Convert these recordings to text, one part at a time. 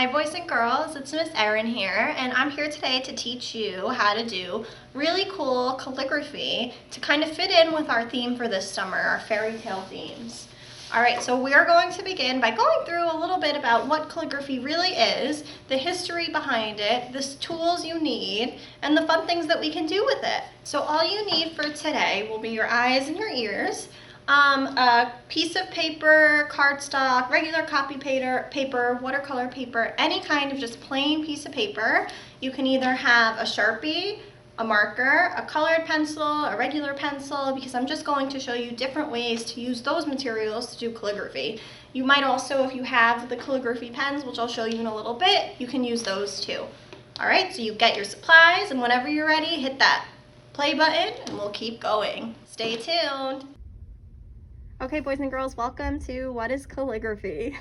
Hi boys and girls, it's Miss Erin here, and I'm here today to teach you how to do really cool calligraphy to kind of fit in with our theme for this summer, our fairy tale themes. Alright, so we're going to begin by going through a little bit about what calligraphy really is, the history behind it, the tools you need, and the fun things that we can do with it. So all you need for today will be your eyes and your ears, a piece of paper, cardstock, regular copy paper, watercolor paper, any kind of just plain piece of paper. You can either have a Sharpie, a marker, a colored pencil, a regular pencil, because I'm just going to show you different ways to use those materials to do calligraphy. You might also, if you have the calligraphy pens, which I'll show you in a little bit, you can use those too. Alright, so you get your supplies, and whenever you're ready, hit that play button and we'll keep going. Stay tuned. Okay, boys and girls, welcome to What is Calligraphy?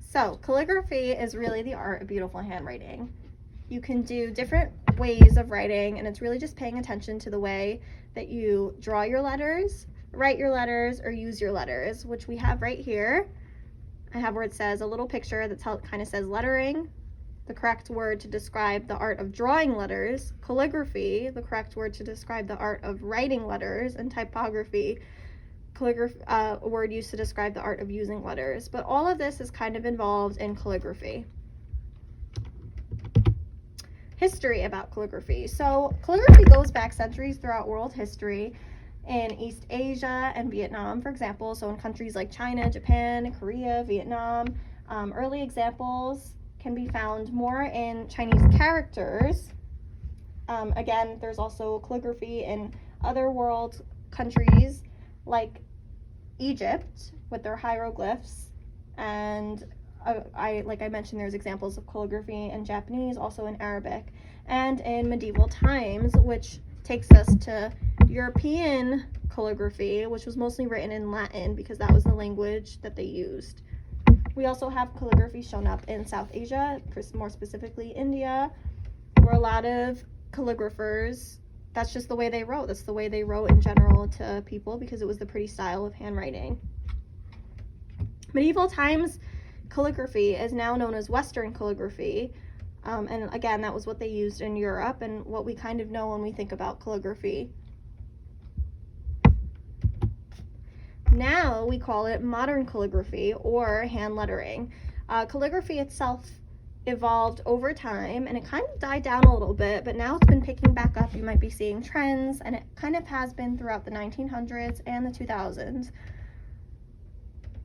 So, calligraphy is really the art of beautiful handwriting. You can do different ways of writing, and it's really just paying attention to the way that you draw your letters, write your letters, or use your letters, which we have right here. I have where it says a little picture that's how it kind of says lettering, the correct word to describe the art of drawing letters, calligraphy, the correct word to describe the art of writing letters, and typography, calligraphy, a word used to describe the art of using letters. But all of this is kind of involved in calligraphy. History about calligraphy. So calligraphy goes back centuries throughout world history in East Asia and Vietnam, for example. So in countries like China, Japan, Korea, Vietnam, early examples can be found more in Chinese characters. Again, there's also calligraphy in other world countries like Egypt with their hieroglyphs, and like I mentioned, there's examples of calligraphy in Japanese, also in Arabic, and in medieval times, which takes us to European calligraphy, which was mostly written in Latin because that was the language that they used. We also have calligraphy shown up in South Asia, more specifically India, where a lot of calligraphers, that's just the way they wrote. That's the way they wrote in general to people because it was the pretty style of handwriting. Medieval times calligraphy is now known as Western calligraphy. And again, that was what they used in Europe and what we kind of know when we think about calligraphy. Now we call it modern calligraphy or hand lettering. Calligraphy itself evolved over time and it kind of died down a little bit, but now it's been picking back up. You might be seeing trends, and it kind of has been throughout the 1900s and the 2000s.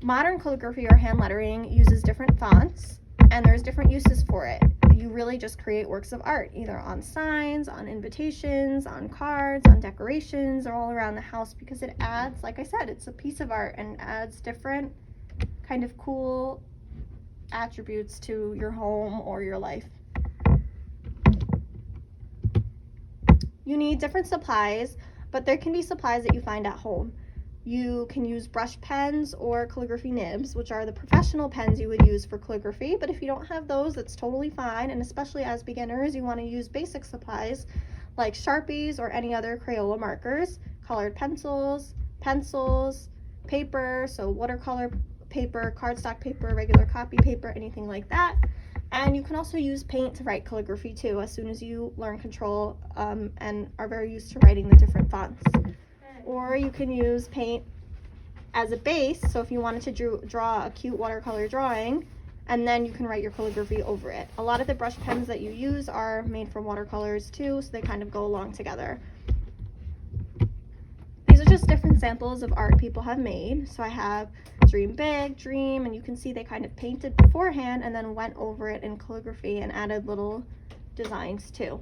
Modern calligraphy or hand lettering uses different fonts, and there's different uses for it. You really just create works of art, either on signs, on invitations, on cards, on decorations, or all around the house, because it adds, like I said, it's a piece of art and adds different kind of cool attributes to your home or your life. You need different supplies, but there can be supplies that you find at home. You can use brush pens or calligraphy nibs, which are the professional pens you would use for calligraphy, but if you don't have those, that's totally fine, and especially as beginners, you want to use basic supplies like Sharpies or any other Crayola markers, colored pencils, paper, so watercolor paper, cardstock paper, regular copy paper, anything like that. And you can also use paint to write calligraphy too, as soon as you learn control and are very used to writing the different fonts. Or you can use paint as a base, so if you wanted to draw a cute watercolor drawing, and then you can write your calligraphy over it. A lot of the brush pens that you use are made from watercolors too, so they kind of go along together. These are just different samples of art people have made. So I have Dream Big, Dream, and you can see they kind of painted beforehand and then went over it in calligraphy and added little designs too.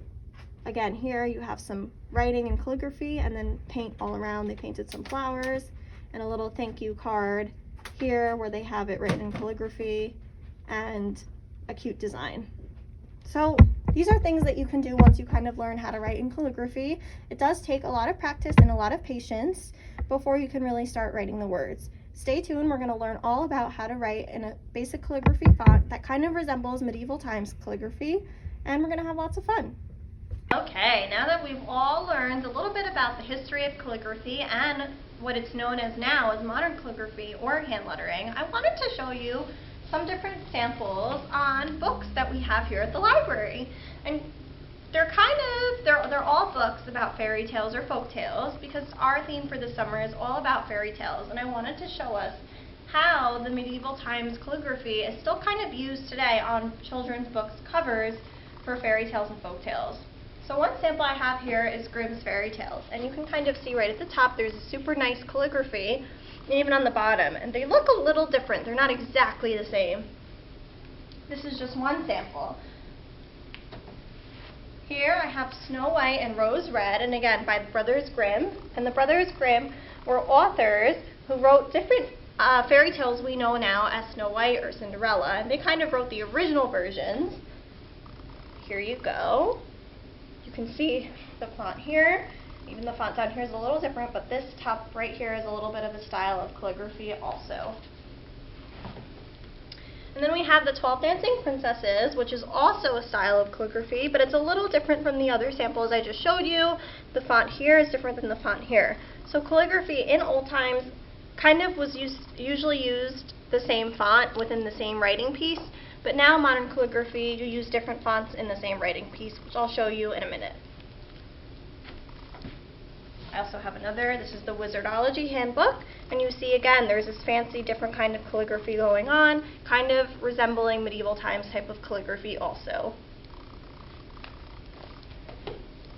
Again, here you have some writing and calligraphy, and then paint all around. They painted some flowers and a little thank you card here where they have it written in calligraphy and a cute design. So these are things that you can do once you kind of learn how to write in calligraphy. It does take a lot of practice and a lot of patience before you can really start writing the words. Stay tuned, we're going to learn all about how to write in a basic calligraphy font that kind of resembles medieval times calligraphy, and we're going to have lots of fun. Okay, now that we've all learned a little bit about the history of calligraphy and what it's known as now as modern calligraphy or hand lettering, I wanted to show you some different samples on books that we have here at the library. And they're all books about fairy tales or folk tales, because our theme for the summer is all about fairy tales, and I wanted to show us how the medieval times calligraphy is still kind of used today on children's books covers for fairy tales and folk tales. So one sample I have here is Grimm's Fairy Tales, and you can kind of see right at the top there's a super nice calligraphy, and even on the bottom, and they look a little different. They're not exactly the same. This is just one sample. Here I have Snow White and Rose Red, and again by the Brothers Grimm. And the Brothers Grimm were authors who wrote different fairy tales we know now as Snow White or Cinderella, and they kind of wrote the original versions. Here you go. You can see the font here. Even the font down here is a little different, but this top right here is a little bit of a style of calligraphy also. And then we have the 12 Dancing Princesses, which is also a style of calligraphy, but it's a little different from the other samples I just showed you. The font here is different than the font here. So calligraphy in old times kind of was usually used the same font within the same writing piece, but now modern calligraphy, you use different fonts in the same writing piece, which I'll show you in a minute. I also have another, this is the Wizardology Handbook, and you see again there's this fancy different kind of calligraphy going on, kind of resembling medieval times type of calligraphy also.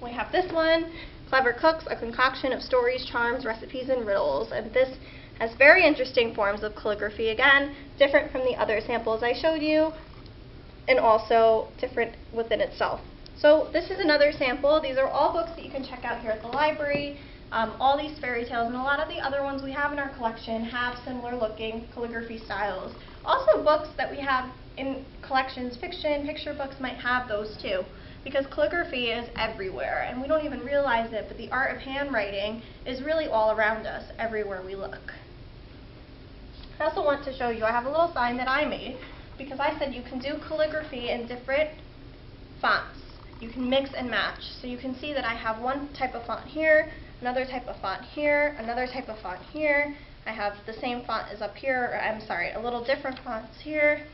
We have this one, Clever Cooks, a concoction of stories, charms, recipes, and riddles, and this has very interesting forms of calligraphy, again, different from the other samples I showed you, and also different within itself. So this is another sample. These are all books that you can check out here at the library. All these fairy tales and a lot of the other ones we have in our collection have similar looking calligraphy styles. Also books that we have in collections, fiction, picture books might have those too, because calligraphy is everywhere and we don't even realize it, but the art of handwriting is really all around us, everywhere we look. I also want to show you, I have a little sign that I made, because I said you can do calligraphy in different fonts. You can mix and match. So you can see that I have one type of font here, another type of font here, another type of font here. I have the same font as up here, or I'm sorry, a little different fonts here.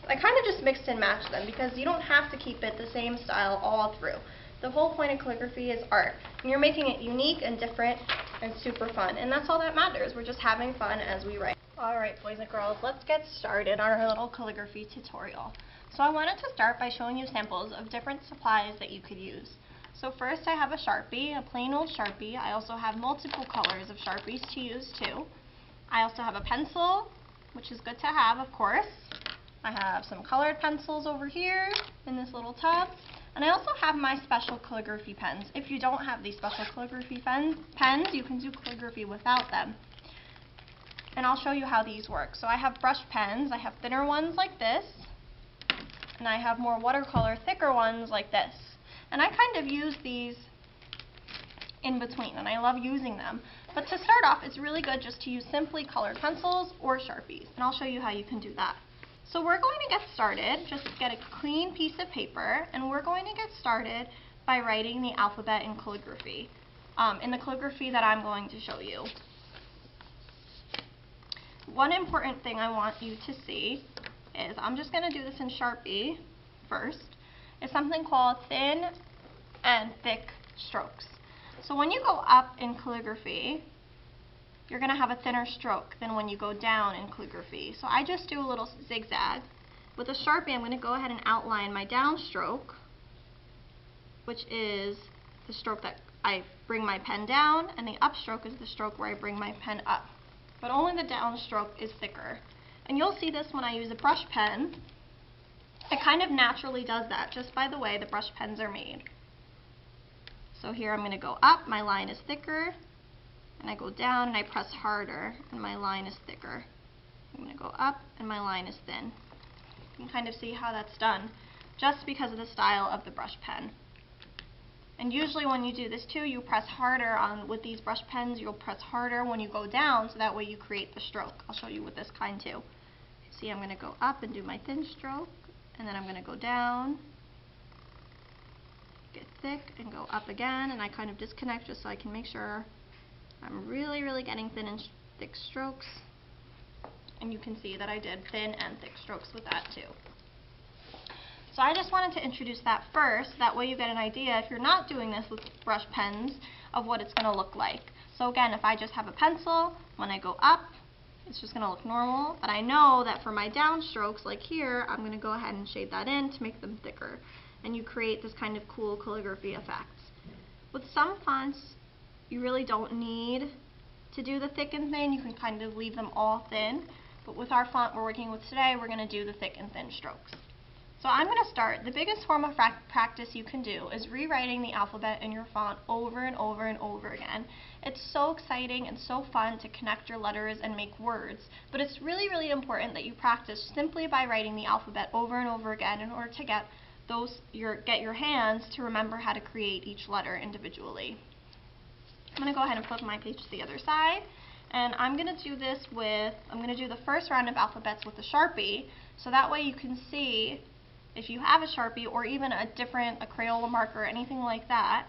I kind of just mixed and matched them because you don't have to keep it the same style all through. The whole point of calligraphy is art, and you're making it unique and different and super fun, and that's all that matters. We're just having fun as we write. Alright boys and girls, let's get started on our little calligraphy tutorial. So I wanted to start by showing you samples of different supplies that you could use. So first I have a Sharpie, a plain old Sharpie. I also have multiple colors of Sharpies to use too. I also have a pencil, which is good to have, of course. I have some colored pencils over here in this little tub. And I also have my special calligraphy pens. If you don't have these special calligraphy pens, you can do calligraphy without them. And I'll show you how these work. So I have brush pens. I have thinner ones like this, and I have more watercolor, thicker ones like this. And I kind of use these in between, and I love using them. But to start off, it's really good just to use simply colored pencils or Sharpies, and I'll show you how you can do that. So we're going to get started, just get a clean piece of paper, and we're going to get started by writing the alphabet in calligraphy, in the calligraphy that I'm going to show you. One important thing I want you to see is, I'm just going to do this in Sharpie first, is something called thin and thick strokes. So when you go up in calligraphy, you're going to have a thinner stroke than when you go down in calligraphy. So I just do a little zigzag. With a Sharpie, I'm going to go ahead and outline my downstroke, which is the stroke that I bring my pen down, and the upstroke is the stroke where I bring my pen up. But only the downstroke is thicker. And you'll see this when I use a brush pen. It kind of naturally does that, just by the way the brush pens are made. So here I'm going to go up, my line is thicker, and I go down and I press harder, and my line is thicker. I'm going to go up, and my line is thin. You can kind of see how that's done, just because of the style of the brush pen. And usually when you do this too, you press harder with these brush pens, you'll press harder when you go down, so that way you create the stroke. I'll show you with this kind too. See, I'm going to go up and do my thin stroke, and then I'm going to go down, get thick, and go up again, and I kind of disconnect just so I can make sure I'm really, really getting thin and thick strokes. And you can see that I did thin and thick strokes with that too. So I just wanted to introduce that first, that way you get an idea, if you're not doing this with brush pens, of what it's going to look like. So again, if I just have a pencil, when I go up, it's just going to look normal, but I know that for my down strokes, like here, I'm going to go ahead and shade that in to make them thicker. And you create this kind of cool calligraphy effect. With some fonts, you really don't need to do the thick and thin. You can kind of leave them all thin. But with our font we're working with today, we're going to do the thick and thin strokes. So I'm going to start. The biggest form of practice you can do is rewriting the alphabet in your font over and over and over again. It's so exciting and so fun to connect your letters and make words, but it's really, really important that you practice simply by writing the alphabet over and over again in order to get your hands to remember how to create each letter individually. I'm going to go ahead and flip my page to the other side, and I'm going to do the first round of alphabets with a Sharpie, so that way you can see, if you have a Sharpie or even a Crayola marker or anything like that,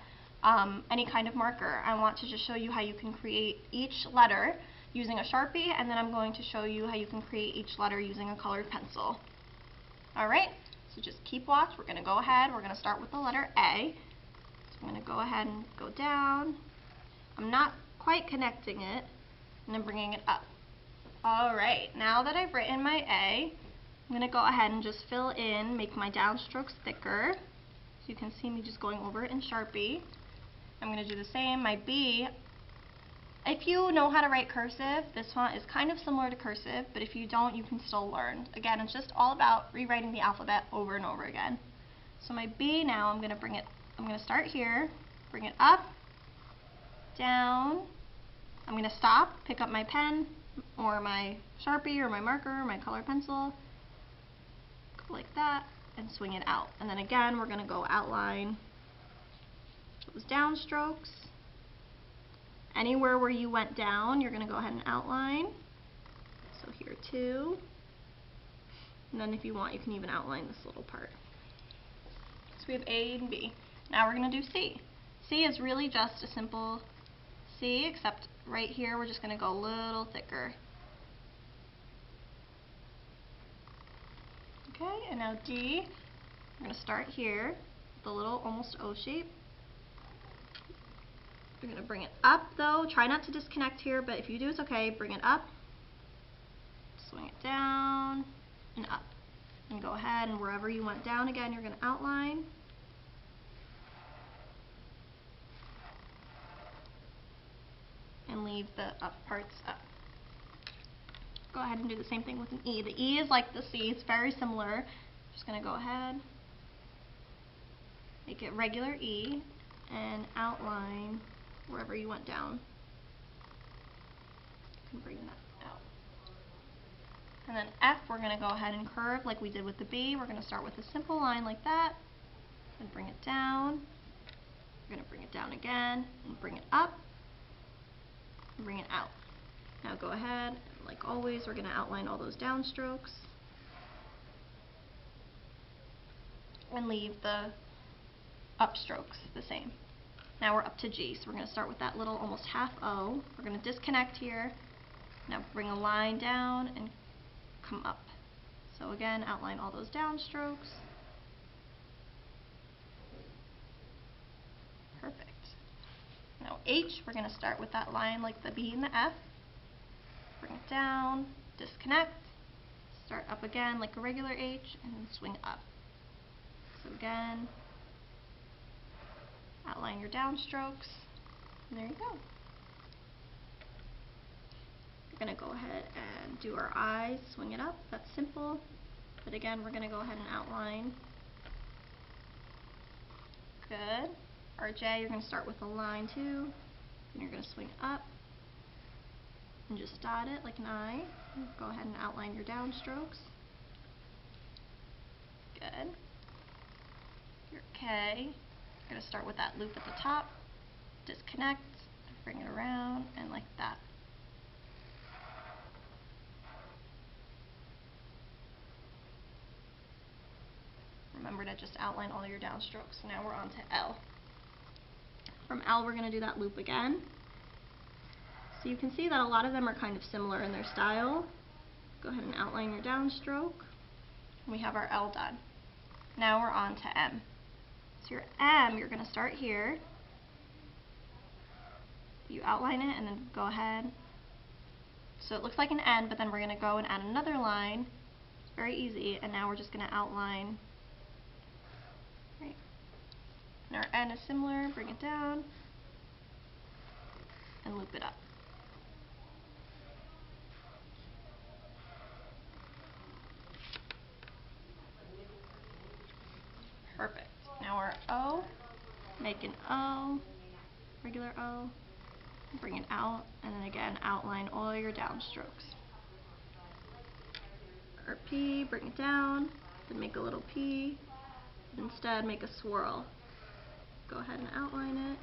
any kind of marker, I want to just show you how you can create each letter using a Sharpie, and then I'm going to show you how you can create each letter using a colored pencil. Alright, so just keep watch. We're going to go ahead, we're going to start with the letter A. So I'm going to go ahead and go down. I'm not quite connecting it, and then bringing it up. Alright, now that I've written my A, I'm going to go ahead and just fill in, make my downstrokes thicker. So you can see me just going over it in Sharpie. I'm going to do the same. My B, if you know how to write cursive, this font is kind of similar to cursive, but if you don't, you can still learn. Again, it's just all about rewriting the alphabet over and over again. So my B now, I'm going to start here, bring it up, down. I'm going to stop, pick up my pen, or my Sharpie, or my marker, or my colored pencil, like that, and swing it out. And then again, we're going to go outline those downstrokes. Anywhere where you went down, you're going to go ahead and outline. So here too. And then if you want, you can even outline this little part. So we have A and B. Now we're going to do C. C is really just a simple C, except right here we're just going to go a little thicker. Okay, and now D, we're going to start here with the little almost O shape. We're going to bring it up though. Try not to disconnect here, but if you do, it's okay. Bring it up, swing it down, and up. And go ahead, and wherever you went down again, you're going to outline. And leave the up parts up. Go ahead and do the same thing with an E. The E is like the C, it's very similar. Just going to go ahead, make it regular E, and outline wherever you went down. You can bring that out. And then F, we're going to go ahead and curve like we did with the B. We're going to start with a simple line like that, and bring it down. We're going to bring it down again, and bring it up, and bring it out. Now go ahead, like always, we're going to outline all those downstrokes and leave the upstrokes the same. Now we're up to G, so we're going to start with that little almost half O. We're going to disconnect here. Now bring a line down and come up. So again, outline all those downstrokes. Perfect. Now H, we're going to start with that line like the B and the F. Bring it down, disconnect, start up again like a regular H, and then swing up. So again, outline your downstrokes, and there you go. We're going to go ahead and do our eyes, swing it up, that's simple. But again, we're going to go ahead and outline. Good. Our J, you're going to start with a line too, and you're going to swing up. And just dot it like an eye. Go ahead and outline your downstrokes. Good. Your K, you're going to start with that loop at the top, disconnect, bring it around, and like that. Remember to just outline all your downstrokes. Now we're on to L. From L, we're going to do that loop again. So you can see that a lot of them are kind of similar in their style. Go ahead and outline your downstroke. We have our L done. Now we're on to M. So your M, you're going to start here. You outline it and then go ahead. So it looks like an N, but then we're going to go and add another line. It's very easy. And now we're just going to outline. Right. And our N is similar. Bring it down and loop it up. Perfect. Now our O, make an O, regular O, bring it out, and then again outline all your downstrokes. Our P, bring it down, then make a little P, instead make a swirl. Go ahead and outline it.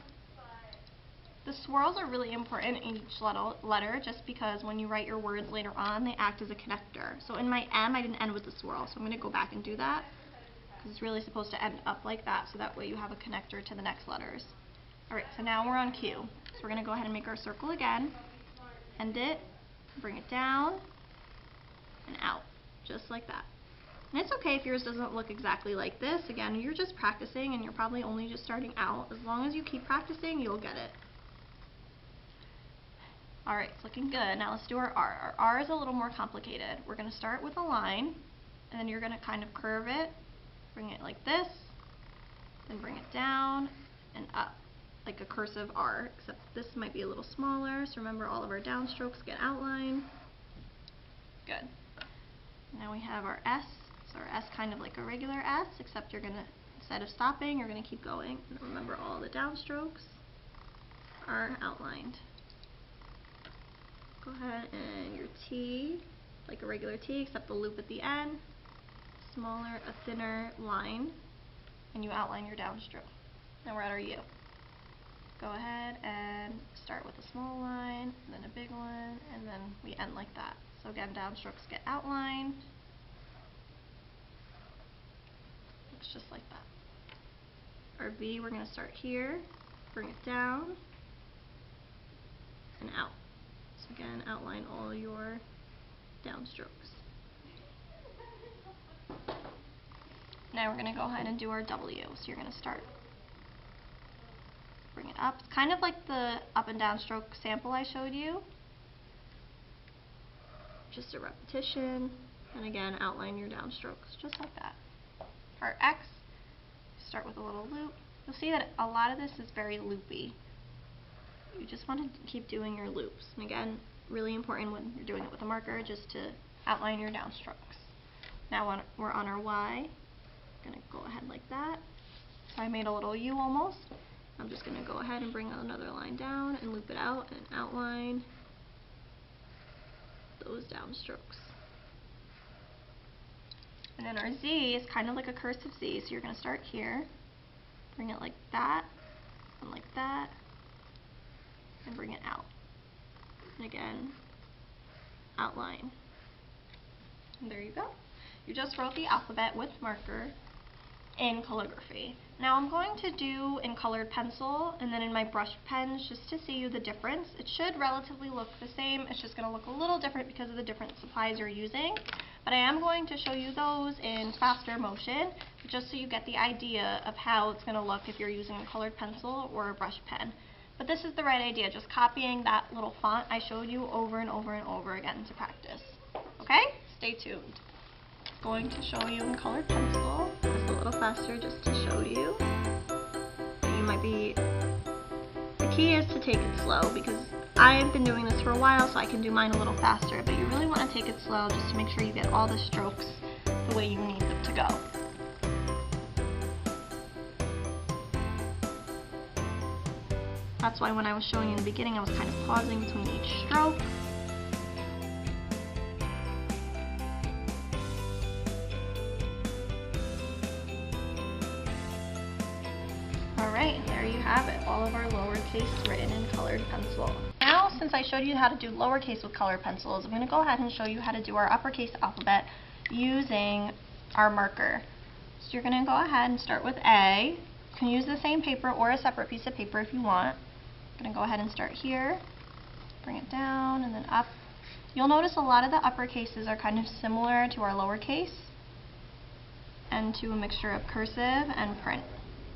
The swirls are really important in each letter just because when you write your words later on, they act as a connector. So in my M, I didn't end with the swirl, so I'm going to go back and do that. Because it's really supposed to end up like that, so that way you have a connector to the next letters. Alright, so now we're on Q. So we're going to go ahead and make our circle again, end it, bring it down, and out, just like that. And it's okay if yours doesn't look exactly like this. Again, you're just practicing and you're probably only just starting out. As long as you keep practicing, you'll get it. Alright, it's looking good. Now let's do our R. Our R is a little more complicated. We're going to start with a line, and then you're going to kind of curve it. Bring it like this, then bring it down and up, like a cursive R, except this might be a little smaller, so remember all of our downstrokes get outlined. Good. Now we have our S, so our S kind of like a regular S, except you're going to, instead of stopping, you're going to keep going. And remember all the downstrokes are outlined. Go ahead and your T, like a regular T, except the loop at the end. Smaller, a thinner line, and you outline your downstroke. Now we're at our U. Go ahead and start with a small line, and then a big one, and then we end like that. So again, downstrokes get outlined. Looks just like that. Our V, we're going to start here, bring it down, and out. So again, outline all your downstrokes. Now we're going to go ahead and do our W. So you're going to start, bring it up. It's kind of like the up and down stroke sample I showed you. Just a repetition. And again, outline your downstrokes, just like that. Our X, start with a little loop. You'll see that a lot of this is very loopy. You just want to keep doing your loops. And again, really important when you're doing it with a marker, just to outline your downstrokes. Now we're on our Y. I'm going to go ahead like that. So I made a little U almost. I'm just going to go ahead and bring another line down and loop it out and outline those downstrokes. And then our Z is kind of like a cursive Z, so you're going to start here, bring it like that, and like that, and bring it out. And again, outline. And there you go. You just wrote the alphabet with marker in calligraphy. Now I'm going to do in colored pencil and then in my brush pens just to see you the difference. It should relatively look the same. It's just going to look a little different because of the different supplies you're using. But I am going to show you those in faster motion just so you get the idea of how it's going to look if you're using a colored pencil or a brush pen. But this is the right idea, just copying that little font I showed you over and over and over again to practice. Okay? Stay tuned. Going to show you in colored pencil, just a little faster just to show you. You might be, the key is to take it slow because I've been doing this for a while so I can do mine a little faster, but you really want to take it slow just to make sure you get all the strokes the way you need them to go. That's why when I was showing you in the beginning I was kind of pausing between each stroke. Alright, there you have it, all of our lowercase written in colored pencil. Now, since I showed you how to do lowercase with colored pencils, I'm going to go ahead and show you how to do our uppercase alphabet using our marker. So you're going to go ahead and start with A. You can use the same paper or a separate piece of paper if you want. I'm going to go ahead and start here, bring it down, and then up, You'll notice a lot of the uppercases are kind of similar to our lowercase and to a mixture of cursive and print.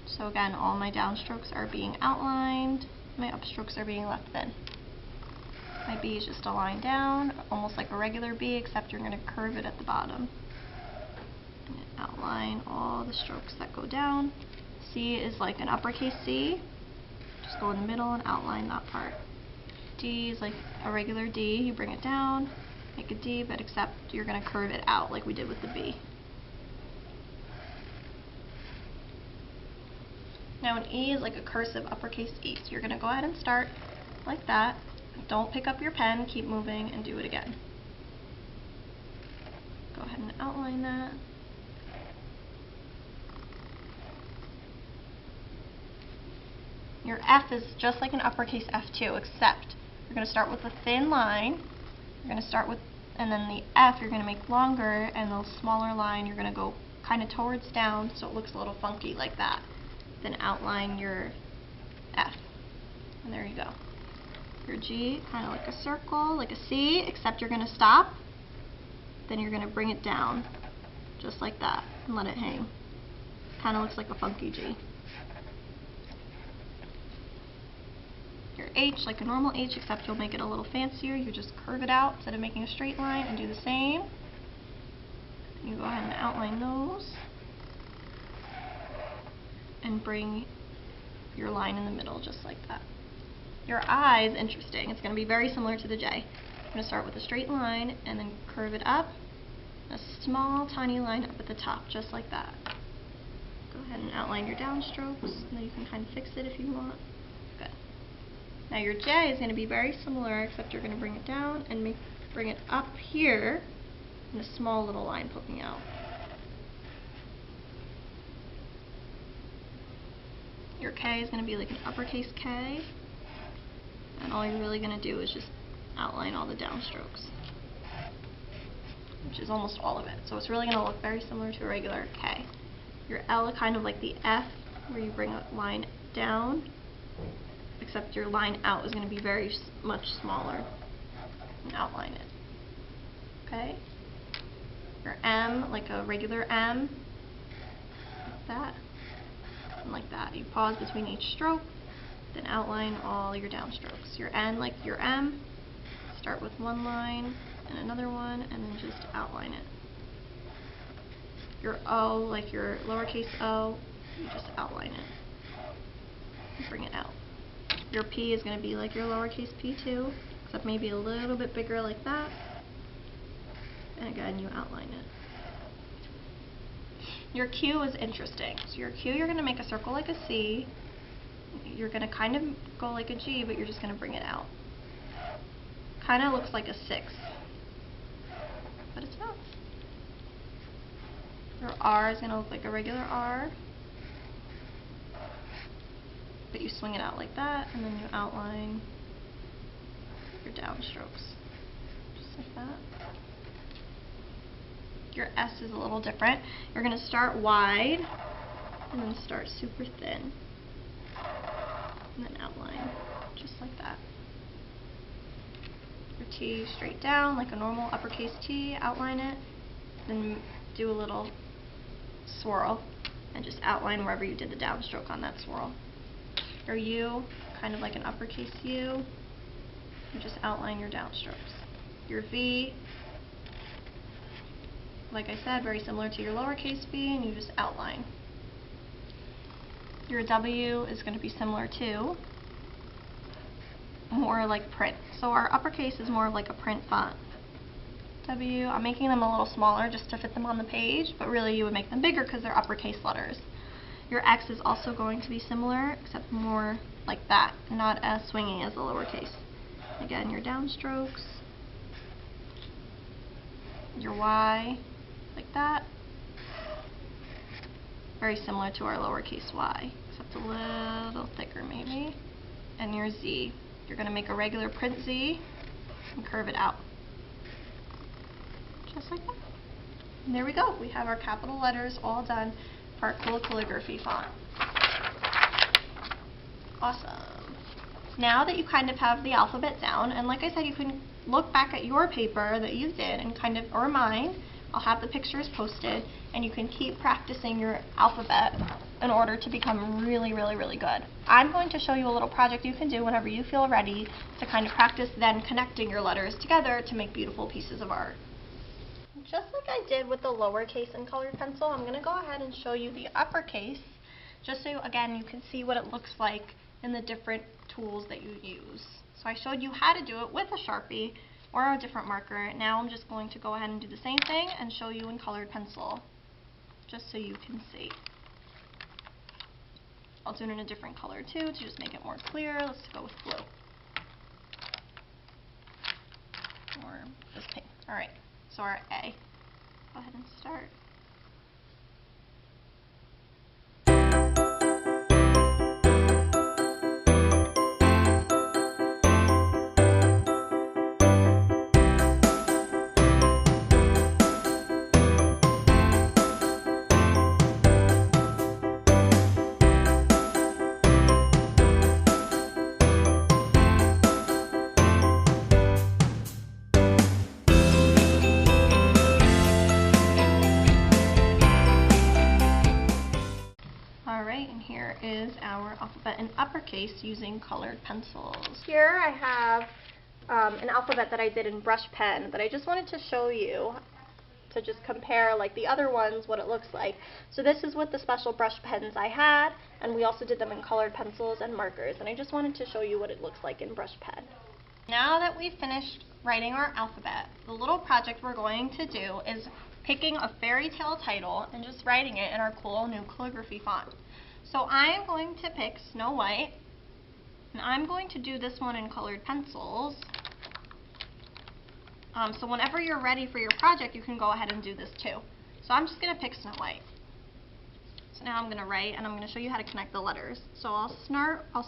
So again, all my downstrokes are being outlined, my upstrokes are being left thin. My B is just a line down, almost like a regular B, except you're going to curve it at the bottom. And outline all the strokes that go down. C is like an uppercase C. Just go in the middle and outline that part. D is like a regular D. You bring it down, make a D, but except you're going to curve it out like we did with the B. Now an E is like a cursive uppercase E. So you're going to go ahead and start like that. Don't pick up your pen, keep moving, and do it again. Go ahead and outline that. Your F is just like an uppercase F2, except you're going to start with a thin line. You're going to start with, and then the F you're going to make longer, and the smaller line you're going to go kind of towards down so it looks a little funky like that. Then outline your F. And there you go. Your G, kind of like a circle, like a C, except you're going to stop. Then you're going to bring it down, just like that, and let it hang. Kind of looks like a funky G. Your H, like a normal H, except you'll make it a little fancier. You just curve it out instead of making a straight line, and do the same. You go ahead and outline those. And bring your line in the middle, just like that. Your I is interesting. It's going to be very similar to the J. I'm going to start with a straight line and then curve it up. A small, tiny line up at the top, just like that. Go ahead and outline your downstrokes, and then you can kind of fix it if you want. Good. Now your J is going to be very similar, except you're going to bring it down and bring it up here, and a small little line poking out. Your K is going to be like an uppercase K. And all you're really going to do is just outline all the downstrokes, which is almost all of it. So it's really going to look very similar to a regular K. Your L is kind of like the F, where you bring a line down, except your line out is going to be very much smaller. And outline it. Okay? Your M, like a regular M, like that, and like that. You pause between each stroke. Then outline all your downstrokes. Your N, like your M, start with one line and another one, and then just outline it. Your O, like your lowercase o, you just outline it and bring it out. Your P is going to be like your lowercase p2, except maybe a little bit bigger like that. And again, you outline it. Your Q is interesting. So your Q, you're going to make a circle like a C. You're going to kind of go like a G, but you're just going to bring it out. Kind of looks like a 6, but it's not. Your R is going to look like a regular R, but you swing it out like that, and then you outline your downstrokes, just like that. Your S is a little different. You're going to start wide, and then start super thin. And then outline, just like that. Your T straight down, like a normal uppercase T, outline it, then do a little swirl, and just outline wherever you did the downstroke on that swirl. Your U, kind of like an uppercase U, and just outline your downstrokes. Your V, like I said, very similar to your lowercase v, and you just outline. Your W is going to be similar to, more like print. So our uppercase is more like a print font. W, I'm making them a little smaller just to fit them on the page, but really you would make them bigger because they're uppercase letters. Your X is also going to be similar, except more like that, not as swinging as the lowercase. Again, your downstrokes. Your Y, like that. Very similar to our lowercase y, except a little thicker maybe. And your Z, you're going to make a regular print Z and curve it out. Just like that. And there we go. We have our capital letters all done for our cool calligraphy font. Awesome. Now that you kind of have the alphabet down, and like I said, you can look back at your paper that you did and kind of, or mine, I'll have the pictures posted, and you can keep practicing your alphabet in order to become really, really, really good. I'm going to show you a little project you can do whenever you feel ready to kind of practice then connecting your letters together to make beautiful pieces of art. Just like I did with the lowercase and colored pencil, I'm going to go ahead and show you the uppercase, just so again you can see what it looks like in the different tools that you use. So I showed you how to do it with a Sharpie or a different marker. Now I'm just going to go ahead and do the same thing and show you in colored pencil, just so you can see. I'll do it in a different color too to just make it more clear. Let's go with blue. Or this pink. Alright, so our A. Go ahead and start. Alright, and here is our alphabet in uppercase using colored pencils. Here I have an alphabet that I did in brush pen that I just wanted to show you to just compare like the other ones, what it looks like. So this is with the special brush pens I had, and we also did them in colored pencils and markers, and I just wanted to show you what it looks like in brush pen. Now that we've finished writing our alphabet, the little project we're going to do is picking a fairy tale title and just writing it in our cool new calligraphy font. So I'm going to pick Snow White, and I'm going to do this one in colored pencils. So whenever you're ready for your project, you can go ahead and do this too. So I'm just going to pick Snow White. So now I'm going to write, and I'm going to show you how to connect the letters. So I'll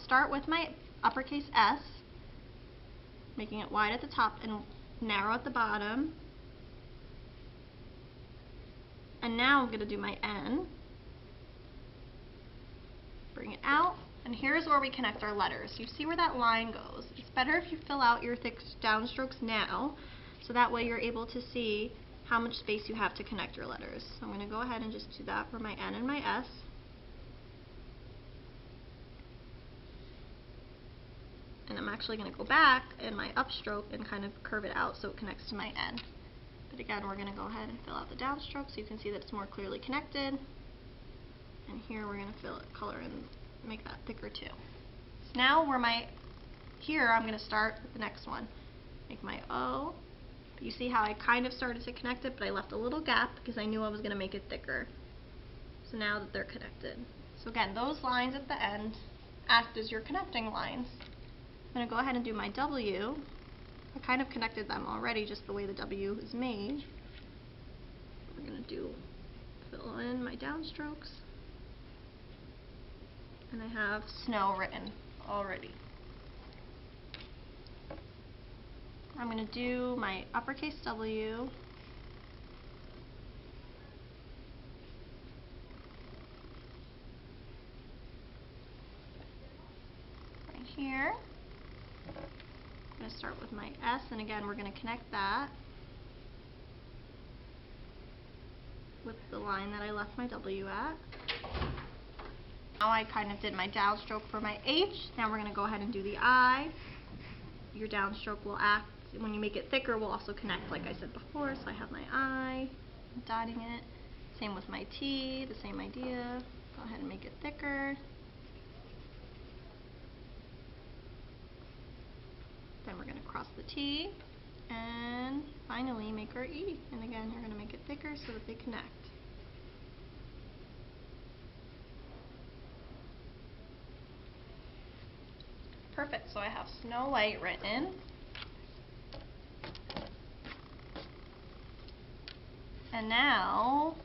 start with my uppercase S, making it wide at the top and narrow at the bottom. And now I'm going to do my N, bring it out, and here's where we connect our letters. You see where that line goes. It's better if you fill out your thick downstrokes now, so that way you're able to see how much space you have to connect your letters. So I'm going to go ahead and just do that for my N and my S. And I'm actually going to go back in my upstroke and kind of curve it out so it connects to my N. But again, we're going to go ahead and fill out the downstroke so you can see that it's more clearly connected. And here we're going to fill it, color and make that thicker too. So now here I'm going to start with the next one. Make my O. You see how I kind of started to connect it, but I left a little gap because I knew I was going to make it thicker. So now that they're connected. So again, those lines at the end act as your connecting lines. I'm going to go ahead and do my W. I kind of connected them already, just the way the W is made. We're going to fill in my downstrokes. And I have snow written already. I'm going to do my uppercase W. Right here. I'm going to start with my S, and again we're going to connect that with the line that I left my W at. Now I kind of did my downstroke for my H. Now we're going to go ahead and do the I. Your downstroke will act, when you make it thicker, will also connect like I said before. So I have my I, I'm dotting it. Same with my T, the same idea. Go ahead and make it thicker. Then we're going to cross the T, and finally make our E. And again, you're going to make it thicker so that they connect. Perfect, so I have Snow White written. And now,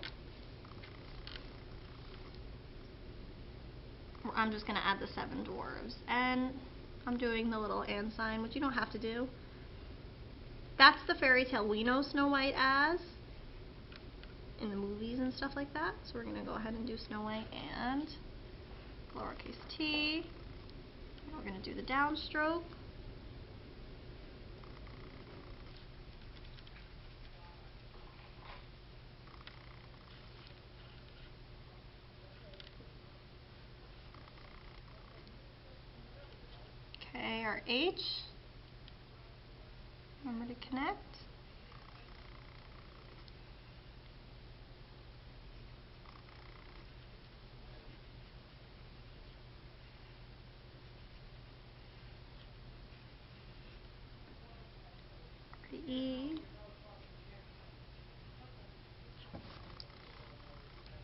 I'm just going to add the 7 dwarves. And I'm doing the little and sign, which you don't have to do. That's the fairy tale we know Snow White as in the movies and stuff like that. So we're going to go ahead and do Snow White and lowercase t. We're going to do the downstroke. Okay, our H. Remember to connect. The E.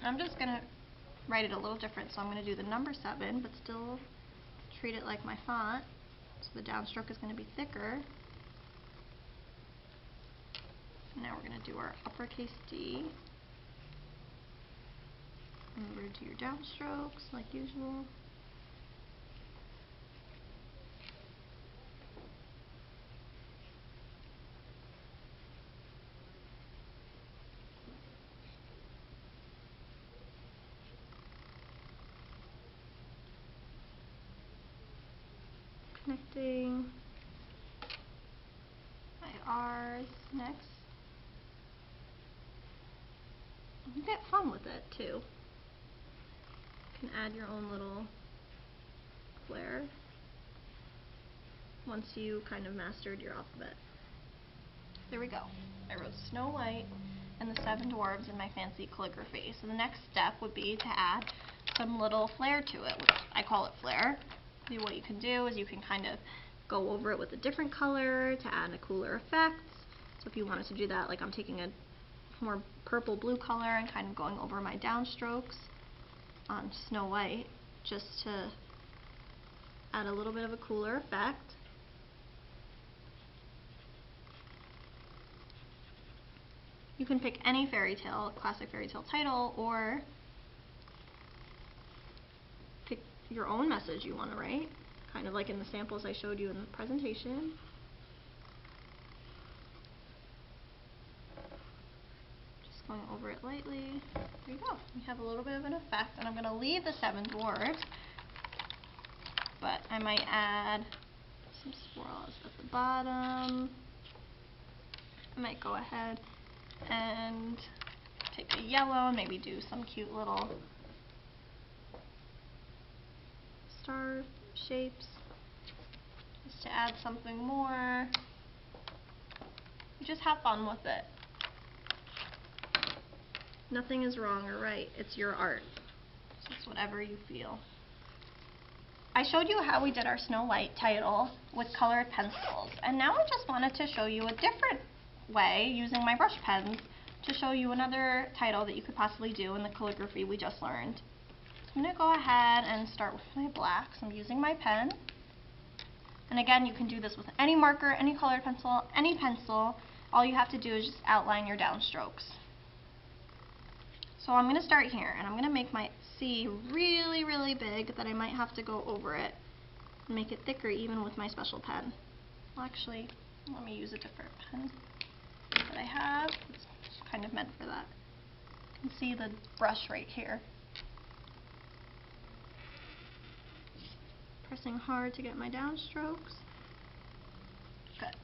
I'm just going to write it a little different, so I'm going to do the number 7, but still treat it like my font. So the downstroke is going to be thicker. Now we're going to do our uppercase D. Remember to do your downstrokes like usual. Connecting my R's next. You get fun with it too. You can add your own little flair once you kind of mastered your alphabet. There we go. I wrote Snow White and the 7 dwarves in my fancy calligraphy. So the next step would be to add some little flair to it, which I call it flair. What you can do is you can kind of go over it with a different color to add a cooler effect. So if you wanted to do that, like I'm taking a more purple blue color and kind of going over my downstrokes on Snow White just to add a little bit of a cooler effect. You can pick any fairy tale, classic fairy tale title, or pick your own message you want to write, kind of like in the samples I showed you in the presentation. Going over it lightly. There you go. We have a little bit of an effect, and I'm going to leave the 7 dwarves, but I might add some swirls at the bottom. I might go ahead and take a yellow and maybe do some cute little star shapes just to add something more. You just have fun with it. Nothing is wrong or right. It's your art. So it's whatever you feel. I showed you how we did our Snow White title with colored pencils, and now I just wanted to show you a different way using my brush pens to show you another title that you could possibly do in the calligraphy we just learned. So I'm going to go ahead and start with my blacks. I'm using my pen. And again, you can do this with any marker, any colored pencil, any pencil. All you have to do is just outline your downstrokes. So I'm going to start here, and I'm going to make my C really, really big that I might have to go over it and make it thicker even with my special pen. Well, actually, let me use a different pen that I have. It's kind of meant for that. You can see the brush right here. Pressing hard to get my downstrokes. Good.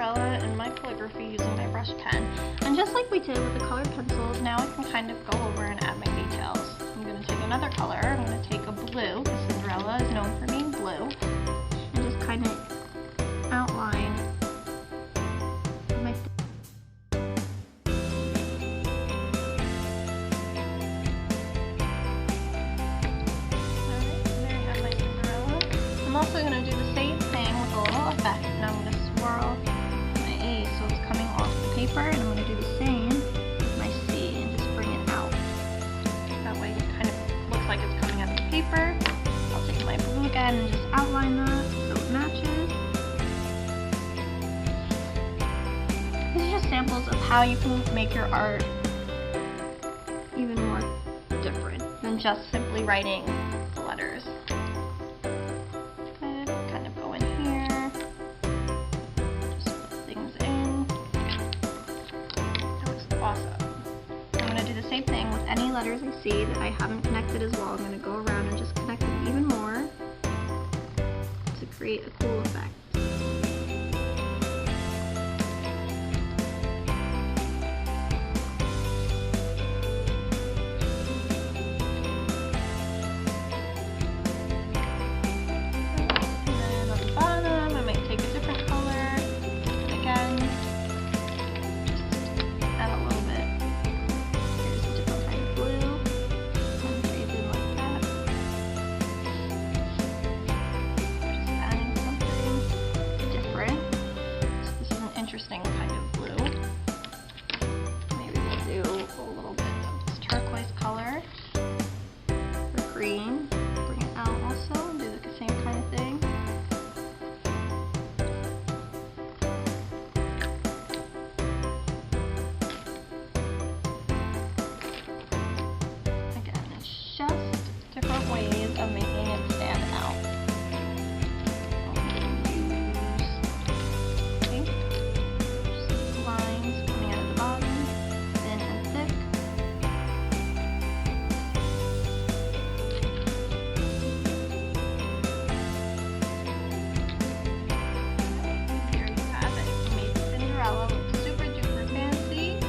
And my calligraphy using my brush pen. And just like we did with the colored pencils, now I can kind of go over and add my details. I'm going to take another color. I'm going to take a blue, because Cinderella is known for being blue, and just kind of outline my Alright, there I have my Cinderella. I'm also going to do the same thing with a little effect. Now I'm going to swirl so it's coming off the paper, and I'm going to do the same with my C and just bring it out. That way it kind of looks like it's coming out of the paper. I'll take my blue again and just outline that so it matches. These are just samples of how you can make your art even more different than just simply writing the letters. Awesome. I'm going to do the same thing with any letters I see that I haven't connected as well, I'm going to go around and just connect them even more to create a cool effect. Interesting kind of blue. Maybe we'll do a little bit of this turquoise color or green. Bring it out also and do the same kind of thing. Again, it's just different ways of making it stand out. Super duper fancy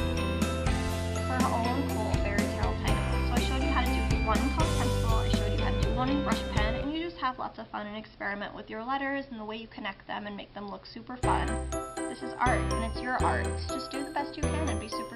for her own cool fairy tale title. So I showed you how to do one colored pencil, I showed you how to do one in brush pen, and you just have lots of fun and experiment with your letters and the way you connect them and make them look super fun. This is art, and it's your art. So just do the best you can and be super